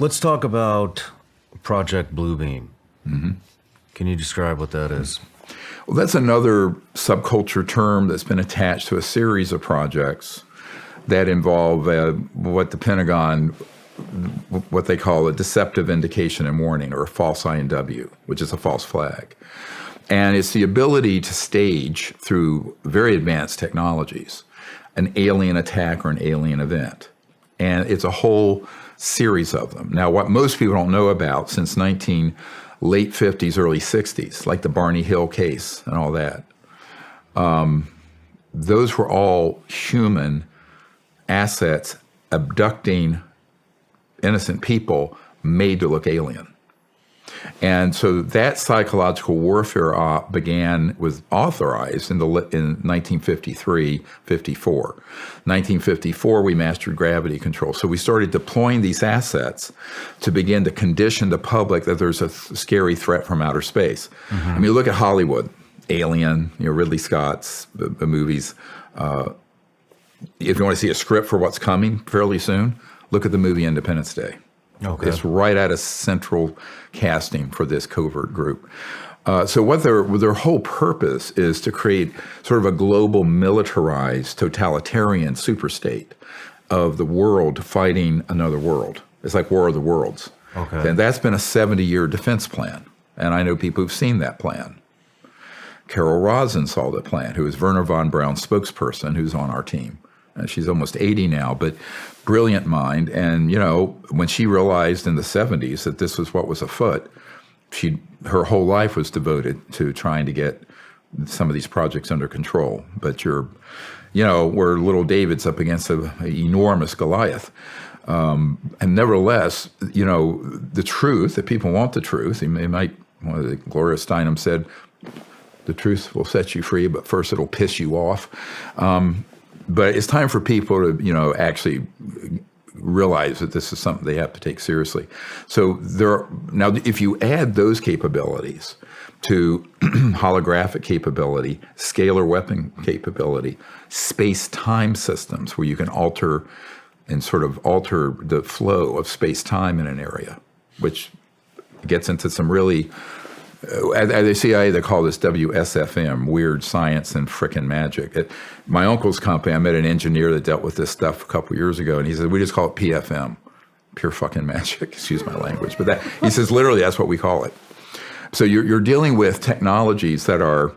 Let's talk about Project BlueBeam. Mm-hmm. Can you describe what that is? Well, that's another subculture term that's been attached to a series of projects that involve what the Pentagon, what they call a deceptive indication and warning, or a false INW, which is a false flag. And it's the ability to stage, through very advanced technologies, an alien attack or an alien event. And it's a whole series of them. Now, what most people don't know about, since late 50s, early 60s, like the Barney Hill case and all that, those were all human assets abducting innocent people made to look alien. And so that psychological warfare was authorized in 1953, 54. 1954, we mastered gravity control. So we started deploying these assets to begin to condition the public that there's a scary threat from outer space. Mm-hmm. I mean, look at Hollywood, Alien, Ridley Scott's the movies. If you want to see a script for what's coming fairly soon, look at the movie Independence Day. Okay. It's right at a central casting for this covert group. So what their whole purpose is to create sort of a global militarized totalitarian superstate of the world fighting another world. It's like War of the Worlds. Okay. And that's been a 70-year defense plan. And I know people who've seen that plan. Carol Rosin saw the plan, who is Werner von Braun's spokesperson, who's on our team. She's almost 80 now, but brilliant mind. And, when she realized in the 70s that this was what was afoot, her whole life was devoted to trying to get some of these projects under control. But we're little David's up against an enormous Goliath. And nevertheless, the truth, if people want the truth, Gloria Steinem said, the truth will set you free, but first it'll piss you off. But it's time for people to, actually realize that this is something they have to take seriously. So now, if you add those capabilities to holographic capability, scalar weapon capability, space-time systems where you can alter the flow of space-time in an area, which gets into some really, at the CIA, they call this WSFM, weird science and frickin' magic. At my uncle's company, I met an engineer that dealt with this stuff a couple years ago, and he said, we just call it PFM, pure fucking magic, excuse my language. But he says, literally, that's what we call it. So you're dealing with technologies that are,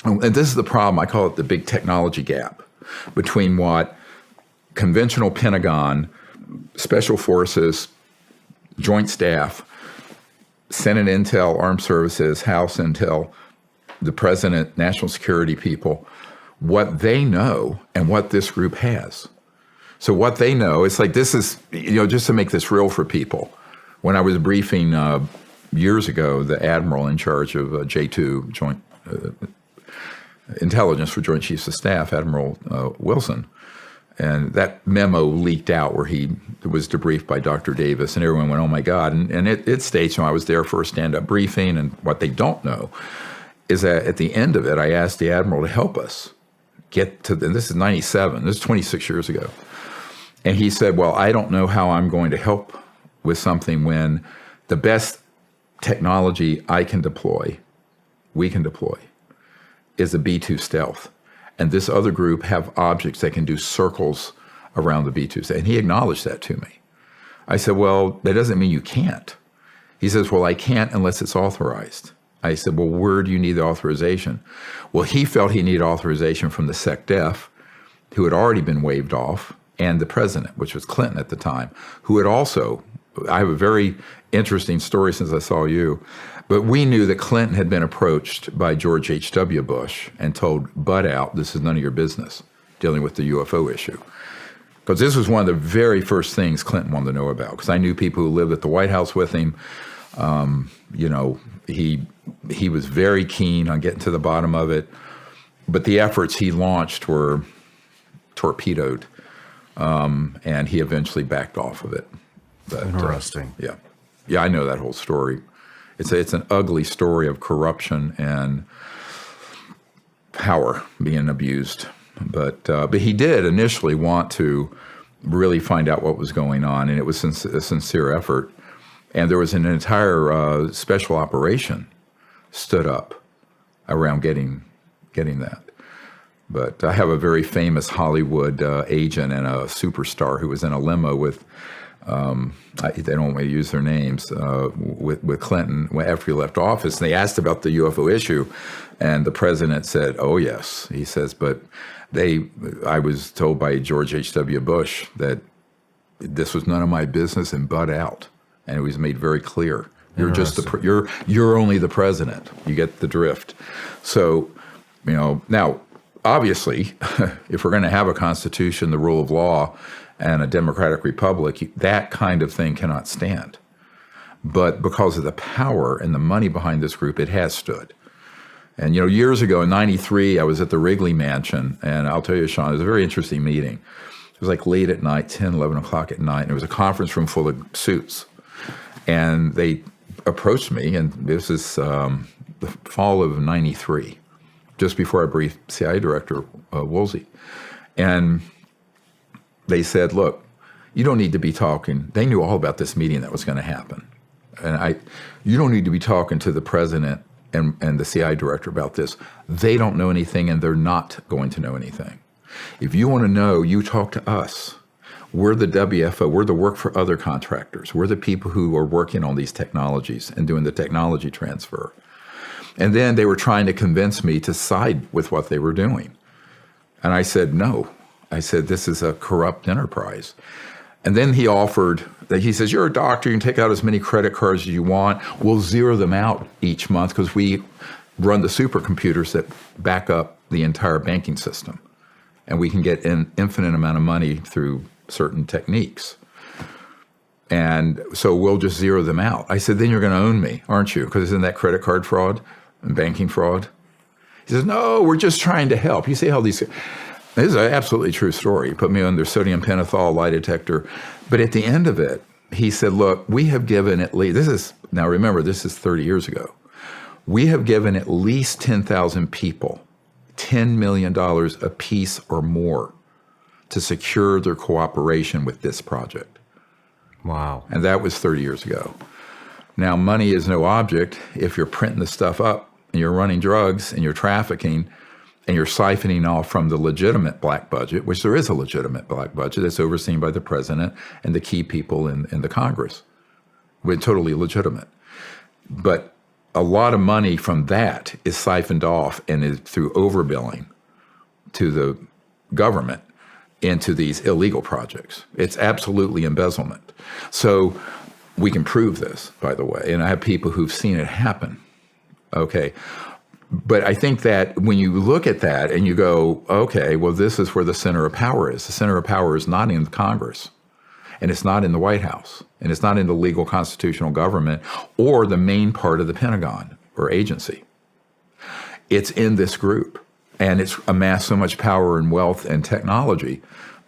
and this is the problem, I call it the big technology gap between what conventional Pentagon, Special Forces, Joint Staff, Senate Intel, Armed Services, House Intel, the President, National Security people, what they know and what this group has. So what they know, it's like this is, just to make this real for people. When I was briefing years ago, the admiral in charge of J2, Joint Intelligence for Joint Chiefs of Staff, Admiral Wilson, and that memo leaked out where he was debriefed by Dr. Davis, and everyone went, oh my God. And it states, I was there for a stand-up briefing, and what they don't know is that at the end of it, I asked the Admiral to help us get to, and this is 97, this is 26 years ago. And he said, well, I don't know how I'm going to help with something when the best technology we can deploy, is a B-2 stealth. And this other group have objects that can do circles around the B-2s. And he acknowledged that to me. I said, well, that doesn't mean you can't. He says, well, I can't unless it's authorized. I said, well, where do you need the authorization? Well, he felt he needed authorization from the SecDef, who had already been waived off, and the president, which was Clinton at the time, who had also, I have a very interesting story since I saw you, but we knew that Clinton had been approached by George H.W. Bush and told, butt out, this is none of your business, dealing with the UFO issue. Because this was one of the very first things Clinton wanted to know about, because I knew people who lived at the White House with him. He was very keen on getting to the bottom of it, but the efforts he launched were torpedoed, and he eventually backed off of it. But, interesting. Yeah, I know that whole story. It's an ugly story of corruption and power being abused. But he did initially want to really find out what was going on, and it was a sincere effort. And there was an entire special operation stood up around getting that. But I have a very famous Hollywood agent and a superstar who was in a limo with, they don't want me to use their names, with Clinton after he left office. And they asked about the UFO issue, and the president said, "Oh yes." He says, "But I was told by George H.W. Bush that this was none of my business and butt out." And it was made very clear. You're just you're only the president. You get the drift. So, now, obviously, if we're going to have a constitution, the rule of law, and a democratic republic, that kind of thing cannot stand. But because of the power and the money behind this group, it has stood. And, years ago in 93, I was at the Wrigley Mansion, and I'll tell you, Shawn, it was a very interesting meeting. It was like late at night, 10, 11 o'clock at night, and it was a conference room full of suits. And they approached me, and this is the fall of 93, just before I briefed CIA Director Woolsey. And they said, "Look, you don't need to be talking." They knew all about this meeting that was going to happen. And you don't need to be talking to the president and the CIA Director about this. They don't know anything, and they're not going to know anything. If you want to know, you talk to us. We're the WFO. We're the work for other contractors. We're the people who are working on these technologies and doing the technology transfer. And then they were trying to convince me to side with what they were doing. And I said, no. I said, this is a corrupt enterprise. And then he offered that he says, "You're a doctor. You can take out as many credit cards as you want. We'll zero them out each month because we run the supercomputers that back up the entire banking system. And we can get an infinite amount of money through certain techniques. And so we'll just zero them out." I said, "Then you're going to own me, aren't you? Because isn't that credit card fraud and banking fraud?" He says, "No, we're just trying to help." You see how this is an absolutely true story. He put me under sodium pentothal lie detector. But at the end of it, he said, "Look, we have given at least," now remember, this is 30 years ago. "We have given at least 10,000 people $10 million apiece or more to secure their cooperation with this project." Wow. And that was 30 years ago. Now, money is no object if you're printing the stuff up and you're running drugs and you're trafficking and you're siphoning off from the legitimate black budget, which there is a legitimate black budget that's overseen by the president and the key people in the Congress. We're totally legitimate. But a lot of money from that is siphoned off and is through overbilling to the government into these illegal projects. It's absolutely embezzlement. So we can prove this, by the way, and I have people who've seen it happen. Okay. But I think that when you look at that and you go, okay, well, this is where the center of power is. The center of power is not in Congress, and it's not in the White House, and it's not in the legal constitutional government or the main part of the Pentagon or agency. It's in this group, and it's amassed so much power and wealth and technology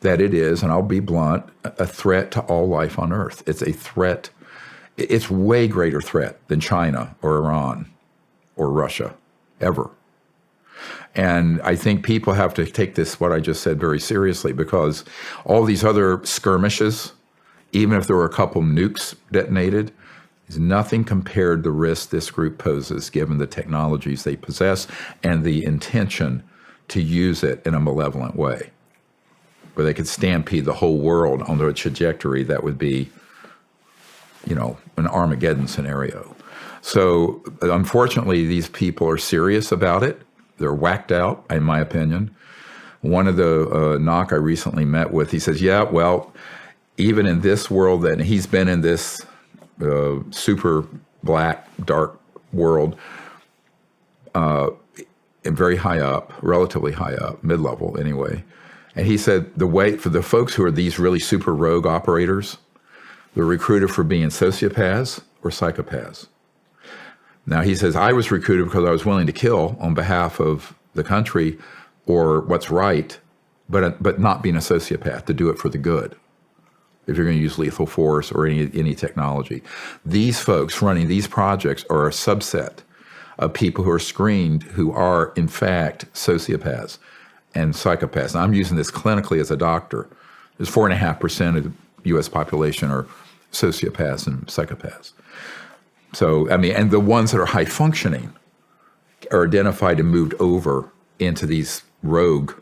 that it is, and I'll be blunt, a threat to all life on Earth. It's a threat. It's way greater threat than China or Iran or Russia, ever. And I think people have to take this, what I just said, very seriously, because all these other skirmishes, even if there were a couple nukes detonated, is nothing compared to the risk this group poses, given the technologies they possess and the intention to use it in a malevolent way, where they could stampede the whole world onto a trajectory that would be, an Armageddon scenario. So unfortunately, these people are serious about it. They're whacked out, in my opinion. One of the NOC I recently met with, he says, yeah, well, even in this world, that he's been in this super black, dark world, and very high up, relatively high up, mid-level anyway. And he said the way for the folks who are these really super rogue operators, they're recruited for being sociopaths or psychopaths. Now, he says, I was recruited because I was willing to kill on behalf of the country or what's right, but not being a sociopath, to do it for the good, if you're going to use lethal force or any technology. These folks running these projects are a subset of people who are screened who are, in fact, sociopaths and psychopaths. And I'm using this clinically as a doctor There's 4.5% of the U.S. population are sociopaths and psychopaths. So, I mean, and the ones that are high functioning are identified and moved over into these rogue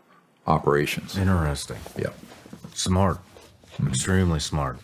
operations. Interesting. Yeah. Smart. Extremely smart.